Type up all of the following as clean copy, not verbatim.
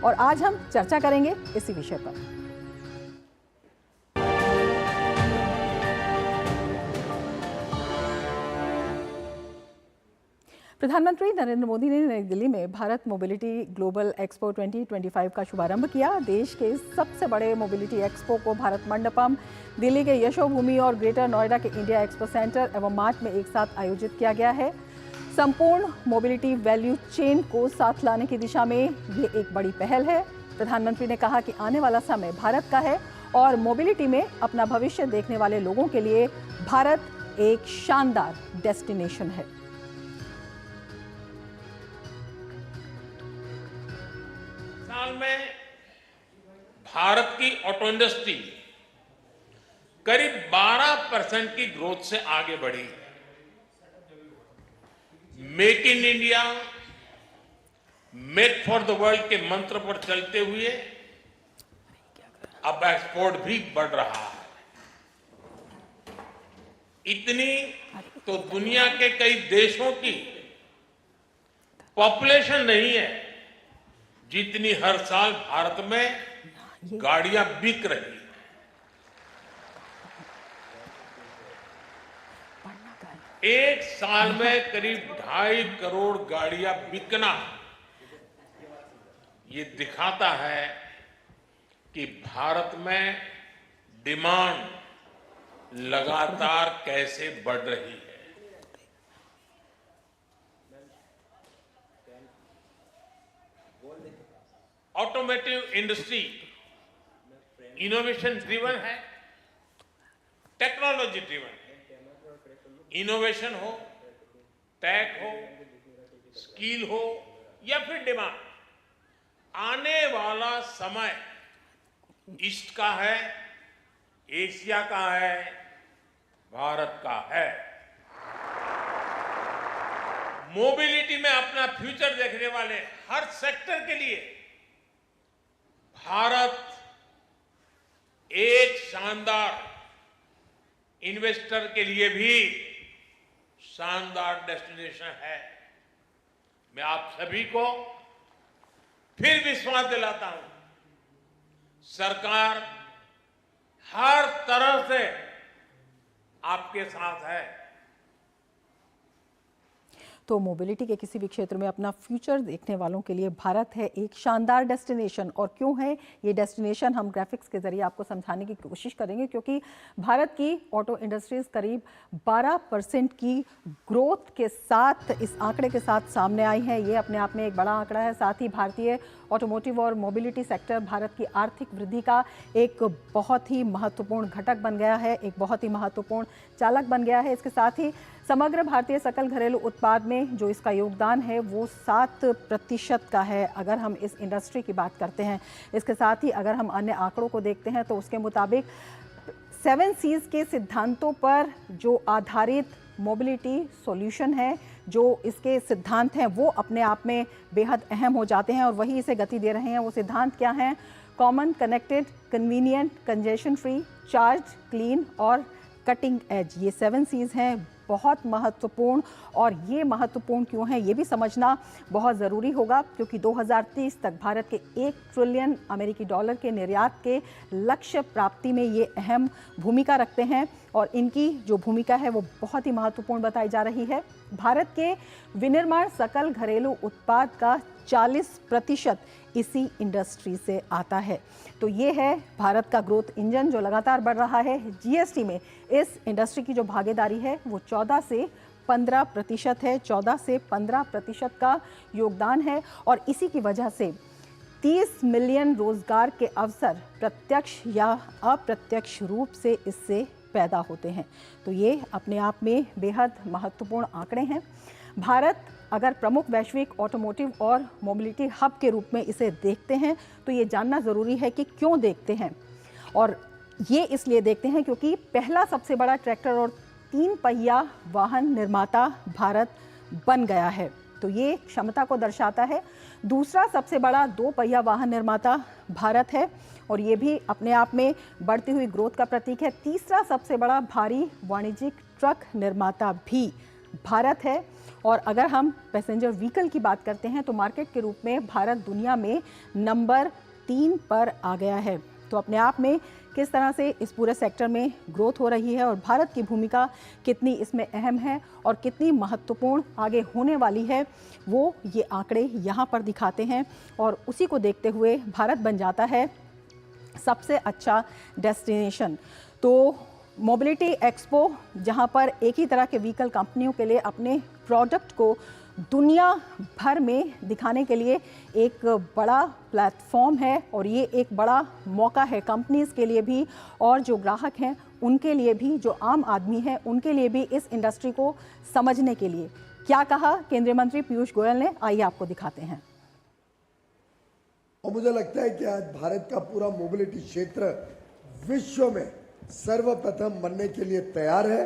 और आज हम चर्चा करेंगे इसी विषय पर। प्रधानमंत्री नरेंद्र मोदी ने नई दिल्ली में भारत मोबिलिटी ग्लोबल एक्सपो 2025 का शुभारंभ किया। देश के सबसे बड़े मोबिलिटी एक्सपो को भारत मंडपम, दिल्ली के यशोभूमि और ग्रेटर नोएडा के इंडिया एक्सपो सेंटर एवं मार्ट में एक साथ आयोजित किया गया है। संपूर्ण मोबिलिटी वैल्यू चेन को साथ लाने की दिशा में ये एक बड़ी पहल है। प्रधानमंत्री ने कहा कि आने वाला समय भारत का है और मोबिलिटी में अपना भविष्य देखने वाले लोगों के लिए भारत एक शानदार डेस्टिनेशन है। साल में भारत की ऑटो इंडस्ट्री करीब 12% की ग्रोथ से आगे बढ़ी है। Make in India, make for the world के मंत्र पर चलते हुए अब एक्सपोर्ट भी बढ़ रहा है। इतनी तो दुनिया के कई देशों की पॉपुलेशन नहीं है जितनी हर साल भारत में गाड़ियां बिक रही है। एक साल में करीब 2.5 करोड़ गाड़ियां बिकना ये दिखाता है कि भारत में डिमांड लगातार कैसे बढ़ रही है। ऑटोमोटिव इंडस्ट्री इनोवेशन ड्रिवन है, टेक्नोलॉजी ड्रिवन है। इनोवेशन हो, टेक हो, स्किल हो या फिर डिमांड, आने वाला समय ईस्ट का है, एशिया का है, भारत का है। मोबिलिटी में अपना फ्यूचर देखने वाले हर सेक्टर के लिए भारत एक शानदार इन्वेस्टर के लिए भी शानदार डेस्टिनेशन है। मैं आप सभी को फिर विश्वास दिलाता हूं, सरकार हर तरह से आपके साथ है। तो मोबिलिटी के किसी भी क्षेत्र में अपना फ्यूचर देखने वालों के लिए भारत है एक शानदार डेस्टिनेशन। और क्यों है ये डेस्टिनेशन, हम ग्राफिक्स के जरिए आपको समझाने की कोशिश करेंगे, क्योंकि भारत की ऑटो इंडस्ट्रीज करीब 12% की ग्रोथ के साथ, इस आंकड़े के साथ सामने आई है। ये अपने आप में एक बड़ा आंकड़ा है। साथ ही भारतीय ऑटोमोटिव और मोबिलिटी सेक्टर भारत की आर्थिक वृद्धि का एक बहुत ही महत्वपूर्ण घटक बन गया है, एक बहुत ही महत्वपूर्ण चालक बन गया है। इसके साथ ही समग्र भारतीय सकल घरेलू उत्पाद में जो इसका योगदान है वो 7% का है, अगर हम इस इंडस्ट्री की बात करते हैं। इसके साथ ही अगर हम अन्य आंकड़ों को देखते हैं तो उसके मुताबिक 7 C's के सिद्धांतों पर जो आधारित मोबिलिटी सॉल्यूशन है, जो इसके सिद्धांत हैं वो अपने आप में बेहद अहम हो जाते हैं और वही इसे गति दे रहे हैं। वो सिद्धांत क्या हैं? Common, connected, convenient, congestion free, charge, clean और कटिंग एज। ये 7 C's हैं, बहुत महत्वपूर्ण। और ये महत्वपूर्ण क्यों है ये भी समझना बहुत ज़रूरी होगा, क्योंकि 2030 तक भारत के $1 ट्रिलियन अमेरिकी डॉलर के निर्यात के लक्ष्य प्राप्ति में ये अहम भूमिका रखते हैं और इनकी जो भूमिका है वो बहुत ही महत्वपूर्ण बताई जा रही है। भारत के विनिर्माण सकल घरेलू उत्पाद का 40% इसी इंडस्ट्री से आता है। तो ये है भारत का ग्रोथ इंजन जो लगातार बढ़ रहा है। जीएसटी में इस इंडस्ट्री की जो भागीदारी है वो 14 से 15% है, 14 से 15% का योगदान है। और इसी की वजह से 30 मिलियन रोजगार के अवसर प्रत्यक्ष या अप्रत्यक्ष रूप से इससे पैदा होते हैं। तो ये अपने आप में बेहद महत्वपूर्ण आंकड़े हैं। भारत अगर प्रमुख वैश्विक ऑटोमोटिव और मोबिलिटी हब के रूप में इसे देखते हैं तो ये जानना ज़रूरी है कि क्यों देखते हैं। और ये इसलिए देखते हैं क्योंकि पहला सबसे बड़ा ट्रैक्टर और 3 पहिया वाहन निर्माता भारत बन गया है, तो ये क्षमता को दर्शाता है। दूसरा सबसे बड़ा 2 पहिया वाहन निर्माता भारत है और ये भी अपने आप में बढ़ती हुई ग्रोथ का प्रतीक है। तीसरा सबसे बड़ा भारी वाणिज्यिक ट्रक निर्माता भी भारत है। और अगर हम पैसेंजर व्हीकल की बात करते हैं तो मार्केट के रूप में भारत दुनिया में नंबर 3 पर आ गया है। तो अपने आप में किस तरह से इस पूरे सेक्टर में ग्रोथ हो रही है और भारत की भूमिका कितनी इसमें अहम है और कितनी महत्वपूर्ण आगे होने वाली है, वो ये आंकड़े यहाँ पर दिखाते हैं। और उसी को देखते हुए भारत बन जाता है सबसे अच्छा डेस्टिनेशन। तो मोबिलिटी एक्सपो, जहाँ पर एक ही तरह के व्हीकल कंपनियों के लिए अपने प्रोडक्ट को दुनिया भर में दिखाने के लिए एक बड़ा प्लेटफॉर्म है और ये एक बड़ा मौका है कंपनीज के लिए भी और जो ग्राहक हैं उनके लिए भी, जो आम आदमी है उनके लिए भी इस इंडस्ट्री को समझने के लिए। क्या कहा केंद्रीय मंत्री पीयूष गोयल ने, आइए आपको दिखाते हैं। और मुझे लगता है कि आज भारत का पूरा मोबिलिटी क्षेत्र विश्व में सर्वप्रथम बनने के लिए तैयार है।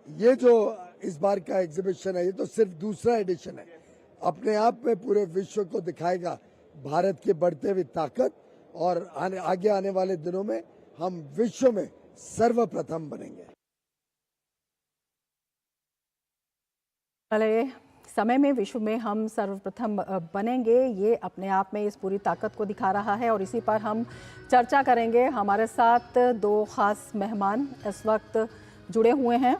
ये जो इस बार का एग्जीबिशन है, ये तो सिर्फ दूसरा एडिशन है, अपने आप में पूरे विश्व को दिखाएगा भारत की बढ़ते हुए ताकत और आगे आने वाले दिनों में हम विश्व में सर्वप्रथम बनेंगे। अरे समय में विश्व में हम सर्वप्रथम बनेंगे, ये अपने आप में इस पूरी ताकत को दिखा रहा है और इसी पर हम चर्चा करेंगे। हमारे साथ दो खास मेहमान इस वक्त जुड़े हुए हैं।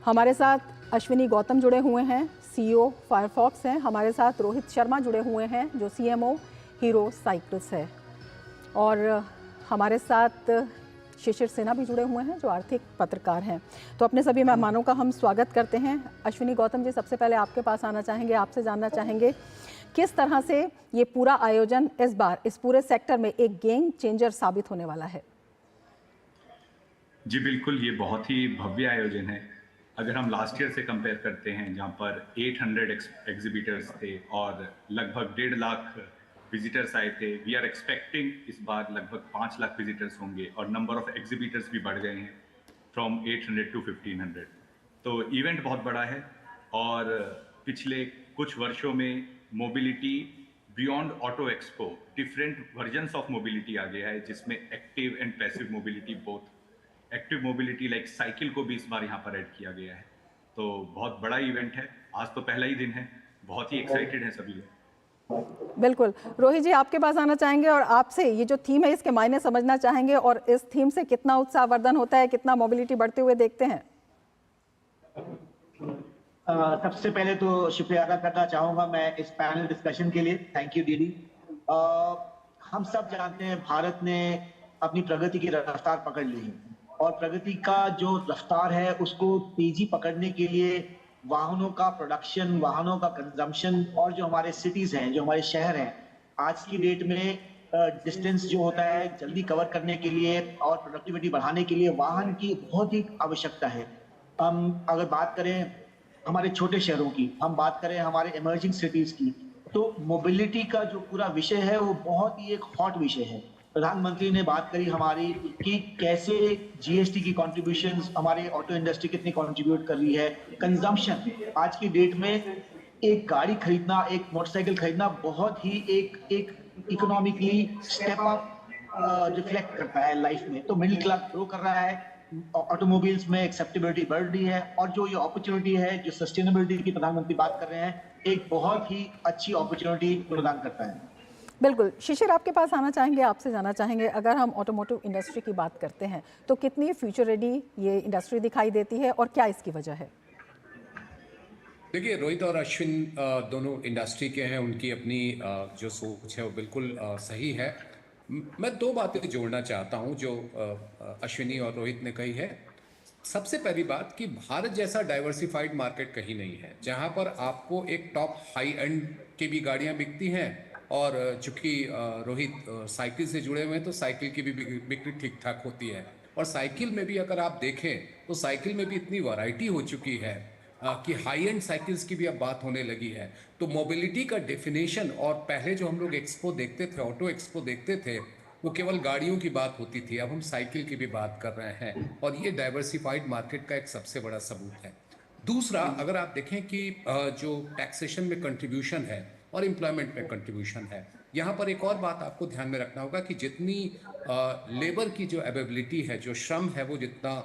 हमारे साथ अश्विनी गौतम जुड़े हुए हैं, CEO फायरफॉक्स हैं। हमारे साथ रोहित शर्मा जुड़े हुए हैं जो CMO हीरो साइकिल्स है। और हमारे साथ शिशिर सिन्हा भी जुड़े हुए हैं जो आर्थिक पत्रकार हैं। तो अपने सभी मेहमानों का हम स्वागत करते हैं। अश्विनी गौतम जी, सबसे पहले आपके पास आना चाहेंगे, आपसे जानना चाहेंगे किस तरह से ये पूरा आयोजन इस बार इस पूरे सेक्टर में एक गेम चेंजर साबित होने वाला है। जी बिल्कुल, ये बहुत ही भव्य आयोजन है। अगर हम लास्ट ईयर से कंपेयर करते हैं जहाँ पर 800 एग्जीबिटर्स थे और लगभग 1.5 लाख विजिटर्स आए थे, वी आर एक्सपेक्टिंग इस बार लगभग 5 लाख विजिटर्स होंगे और नंबर ऑफ एग्जीबिटर्स भी बढ़ गए हैं फ्रॉम 800 टू 1500। तो इवेंट बहुत बड़ा है और पिछले कुछ वर्षों में mobility beyond auto expo different versions of mobility आ गया है, जिसमें active and passive mobility both. Active mobility like cycle को भी इस बार यहाँ पर ऐड किया गया है। तो बहुत बड़ा इवेंट है। आज तो पहला ही दिन है, बहुत ही एक्साइटेड हैं सभी लोग। बिल्कुल। रोहित जी, आपके पास आना चाहेंगे और आपसे ये जो थीम है इसके मायने समझना चाहेंगे और इस थीम से कितना उत्साहवर्धन होता है, कितना मोबिलिटी बढ़ते हुए देखते हैं। सबसे पहले तो शुक्रिया अदा करना चाहूंगा मैं इस पैनल डिस्कशन के लिए। थैंक यू दीदी। हम सब जानते हैं भारत ने अपनी प्रगति की रफ्तार पकड़ ली है और प्रगति का जो रफ्तार है उसको तेजी पकड़ने के लिए वाहनों का प्रोडक्शन, वाहनों का कंजम्पशन और जो हमारे सिटीज हैं, जो हमारे शहर हैं, आज की डेट में डिस्टेंस जो होता है जल्दी कवर करने के लिए और प्रोडक्टिविटी बढ़ाने के लिए वाहन की बहुत ही आवश्यकता है। हम अगर बात करें हमारे छोटे शहरों की, हम बात करें हमारे इमर्जिंग सिटीज की, तो मोबिलिटी का जो पूरा विषय है वो बहुत ही एक हॉट विषय है। प्रधानमंत्री ने बात करी हमारी कि कैसे जीएसटी की कॉन्ट्रीब्यूशंस हमारे ऑटो इंडस्ट्री कितनी कंट्रीब्यूट कर रही है। कंजम्पशन आज की डेट में एक गाड़ी खरीदना, एक मोटरसाइकिल खरीदना बहुत ही एक इकोनॉमिकली स्टेप अप रिफ्लेक्ट करता है लाइफ में। तो मिडिल क्लास ग्रो कर रहा है, ऑटोमोबाइल्स में एक्सेप्टेबिलिटी बढ़ रही है और जो ये अपॉर्चुनिटी है, जो सस्टेनेबिलिटी की प्रधानमंत्री बात कर रहे हैं, एक बहुत ही अच्छी अपॉर्चुनिटी प्रदान करता है। बिल्कुल। शिशिर, आपके पास आना चाहेंगे, आपसे जानना चाहेंगे अगर हम ऑटोमोटिव इंडस्ट्री की बात करते हैं तो कितनी फ्यूचर रेडी ये इंडस्ट्री दिखाई देती है और क्या इसकी वजह है? देखिए, रोहित और अश्विन दोनों इंडस्ट्री के हैं, उनकी अपनी जो सोच है वो बिल्कुल सही है। मैं दो बातें जोड़ना चाहता हूं जो अश्विनी और रोहित ने कही है। सबसे पहली बात कि भारत जैसा डाइवर्सिफाइड मार्केट कहीं नहीं है जहां पर आपको एक टॉप हाई एंड की भी गाड़ियां बिकती हैं और चूंकि रोहित साइकिल से जुड़े हुए हैं तो साइकिल की भी बिक्री ठीक ठाक होती है। और साइकिल में भी अगर आप देखें तो साइकिल में भी इतनी वैरायटी हो चुकी है कि हाई एंड साइकिल्स की भी अब बात होने लगी है। तो मोबिलिटी का डेफिनेशन, और पहले जो हम लोग एक्सपो देखते थे, ऑटो एक्सपो देखते थे, वो केवल गाड़ियों की बात होती थी। अब हम साइकिल की भी बात कर रहे हैं और ये डाइवर्सिफाइड मार्केट का एक सबसे बड़ा सबूत है। दूसरा, अगर आप देखें कि जो टैक्सेशन में कंट्रीब्यूशन है और एम्प्लॉयमेंट में कंट्रीब्यूशन है, यहाँ पर एक और बात आपको ध्यान में रखना होगा कि जितनी लेबर की जो अवेलेबिलिटी है, जो श्रम है, वो जितना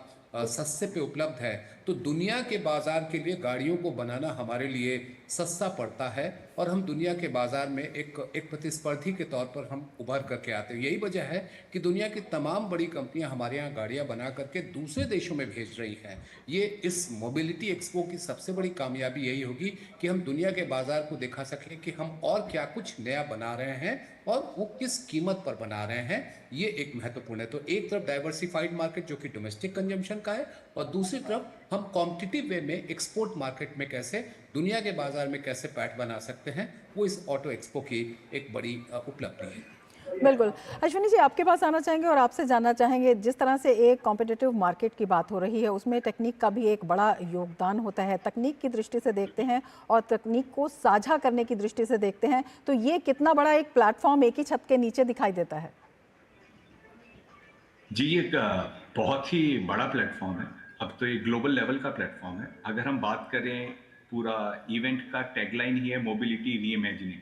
सस्ते पे उपलब्ध है, तो दुनिया के बाजार के लिए गाड़ियों को बनाना हमारे लिए सस्ता पड़ता है और हम दुनिया के बाजार में एक प्रतिस्पर्धी के तौर पर हम उभर करके आते हैं। यही वजह है कि दुनिया की तमाम बड़ी कंपनियां हमारे यहाँ गाड़ियां बना करके दूसरे देशों में भेज रही हैं। ये इस मोबिलिटी एक्सपो की सबसे बड़ी कामयाबी यही होगी कि हम दुनिया के बाजार को दिखा सकें कि हम और क्या कुछ नया बना रहे हैं और वो किस कीमत पर बना रहे हैं, ये एक महत्वपूर्ण है। तो एक तरफ डाइवर्सिफाइड मार्केट जो कि डोमेस्टिक कंजम्पशन का है और दूसरी तरफ हम कॉम्पिटिटिव वे में एक्सपोर्ट मार्केट में कैसे दुनिया के बाजार में कैसे पैठ बना सकते हैं, वो इस ऑटो एक्सपो की एक बड़ी उपलब्धि है। बिल्कुल। अश्विनी जी, आपके पास आना चाहेंगे और आपसे जानना चाहेंगे, जिस तरह से एक कॉम्पिटिटिव मार्केट की बात हो रही है उसमें टेक्निक का भी एक बड़ा योगदान होता है। तकनीक की दृष्टि से देखते हैं और तकनीक को साझा करने की दृष्टि से देखते हैं तो ये कितना बड़ा एक प्लेटफॉर्म एक ही छत के नीचे दिखाई देता है? जी, एक बहुत ही बड़ा प्लेटफॉर्म है। अब तो एक ग्लोबल लेवल का प्लेटफॉर्म है। अगर हम बात करें, पूरा इवेंट का टैगलाइन ही है मोबिलिटी रीइमेजिनिंग,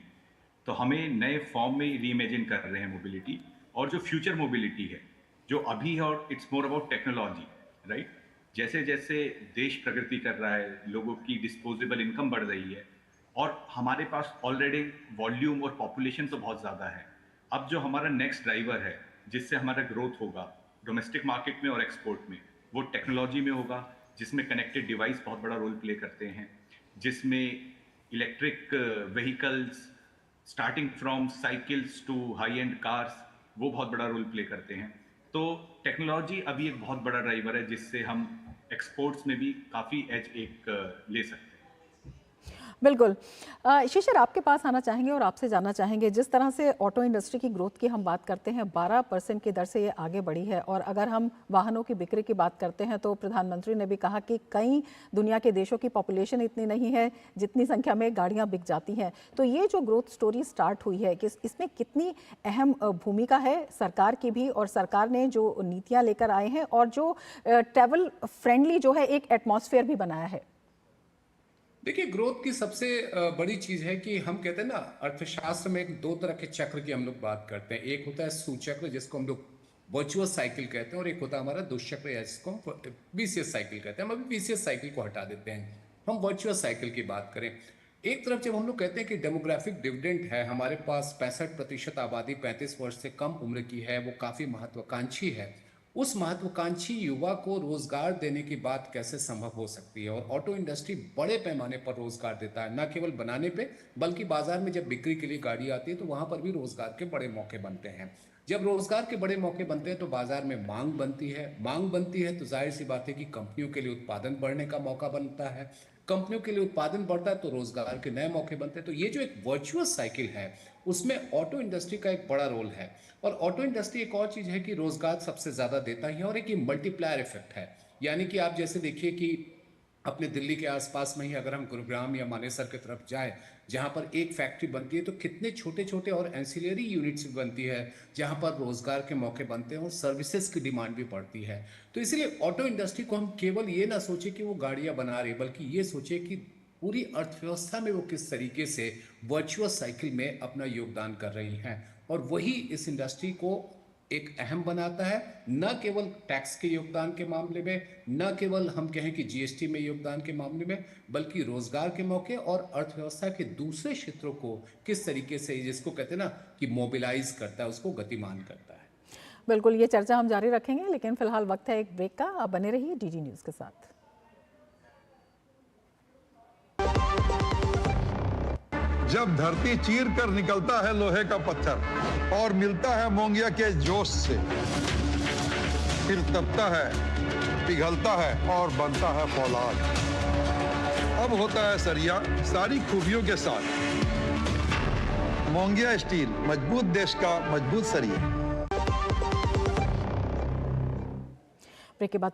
तो हमें नए फॉर्म में रीइमेजिन कर रहे हैं मोबिलिटी। और जो फ्यूचर मोबिलिटी है जो अभी है, और it's more about technology, right. जैसे जैसे देश प्रगति कर रहा है, लोगों की डिस्पोजेबल इनकम बढ़ रही है और हमारे पास ऑलरेडी वॉल्यूम और पॉपुलेशन तो बहुत ज़्यादा है। अब जो हमारा नेक्स्ट ड्राइवर है जिससे हमारा ग्रोथ होगा डोमेस्टिक मार्केट में और एक्सपोर्ट में, वो टेक्नोलॉजी में होगा, जिसमें कनेक्टेड डिवाइस बहुत बड़ा रोल प्ले करते हैं, जिसमें electric vehicles starting from cycles to high end cars, वो बहुत बड़ा रोल प्ले करते हैं। तो टेक्नोलॉजी अभी एक बहुत बड़ा ड्राइवर है जिससे हम एक्सपोर्ट्स में भी काफ़ी एज एक ले सकते हैं। बिल्कुल। शिशिर, आपके पास आना चाहेंगे और आपसे जानना चाहेंगे, जिस तरह से ऑटो इंडस्ट्री की ग्रोथ की हम बात करते हैं 12% की दर से ये आगे बढ़ी है और अगर हम वाहनों की बिक्री की बात करते हैं तो प्रधानमंत्री ने भी कहा कि कई दुनिया के देशों की पॉपुलेशन इतनी नहीं है जितनी संख्या में गाड़ियां बिक जाती हैं। तो ये जो ग्रोथ स्टोरी स्टार्ट हुई है कि इसमें कितनी अहम भूमिका है सरकार की भी, और सरकार ने जो नीतियाँ लेकर आए हैं और जो ट्रैवल फ्रेंडली जो है एक एटमॉस्फेयर भी बनाया है? देखिए, ग्रोथ की सबसे बड़ी चीज है कि हम कहते हैं ना, अर्थशास्त्र में एक दो तरह के चक्र की हम लोग बात करते हैं। एक होता है सूचक्र जिसको हम लोग वर्चुअस साइकिल कहते हैं और एक होता है हमारा दुष्चक्र या जिसको हम विशियस साइकिल कहते हैं। हम अभी विशियस साइकिल को हटा देते हैं, हम वर्चुअस साइकिल की बात करें। एक तरफ जब हम लोग कहते हैं कि डेमोग्राफिक डिविडेंड है, हमारे पास 65% आबादी 35 वर्ष से कम उम्र की है, वो काफी महत्वाकांक्षी है। उस महत्वाकांक्षी युवा को रोजगार देने की बात कैसे संभव हो सकती है? और ऑटो इंडस्ट्री बड़े पैमाने पर रोजगार देता है, न केवल बनाने पे बल्कि बाजार में जब बिक्री के लिए गाड़ी आती है तो वहां पर भी रोजगार के बड़े मौके बनते हैं। जब रोजगार के बड़े मौके बनते हैं तो बाजार में मांग बनती है, मांग बनती है तो जाहिर सी बात है कि कंपनियों के लिए उत्पादन बढ़ने का मौका बनता है, कंपनियों के लिए उत्पादन बढ़ता है तो रोजगार के नए मौके बनते हैं। तो ये जो एक वर्चुअस साइकिल है उसमें ऑटो इंडस्ट्री का एक बड़ा रोल है। और ऑटो इंडस्ट्री एक और चीज है कि रोजगार सबसे ज्यादा देता ही है और एक ये मल्टीप्लायर इफेक्ट है। यानी कि आप जैसे देखिए कि अपने दिल्ली के आसपास में ही अगर हम गुरुग्राम या मानेसर की तरफ जाए, जहां पर एक फैक्ट्री बनती है तो कितने छोटे छोटे और एंसिलरी यूनिट्स बनती है जहां पर रोजगार के मौके बनते हैं और सर्विसेज की डिमांड भी बढ़ती है। तो इसलिए ऑटो इंडस्ट्री को हम केवल ये ना सोचे कि वो गाड़ियां बना रही, बल्कि ये सोचे कि पूरी अर्थव्यवस्था में वो किस तरीके से वर्चुअस साइकिल में अपना योगदान कर रही हैं। और वही इस इंडस्ट्री को एक अहम बनाता है, न केवल टैक्स के योगदान के मामले में, न केवल हम कहें कि जीएसटी में योगदान के मामले में, बल्कि रोजगार के मौके और अर्थव्यवस्था के दूसरे क्षेत्रों को किस तरीके से, जिसको कहते हैं ना कि मोबिलाइज करता है, उसको गतिमान करता है। बिल्कुल, ये चर्चा हम जारी रखेंगे, लेकिन फिलहाल वक्त है एक ब्रेक का। आप बने रहिए डीडी न्यूज के साथ। जब धरती चीर कर निकलता है लोहे का पत्थर और मिलता है मोंगिया के जोश से, फिर तपता है, पिघलता है और बनता है फौलाद। अब होता है सरिया सारी खूबियों के साथ। मोंगिया स्टील, मजबूत देश का मजबूत सरिया। ब्रेक के बाद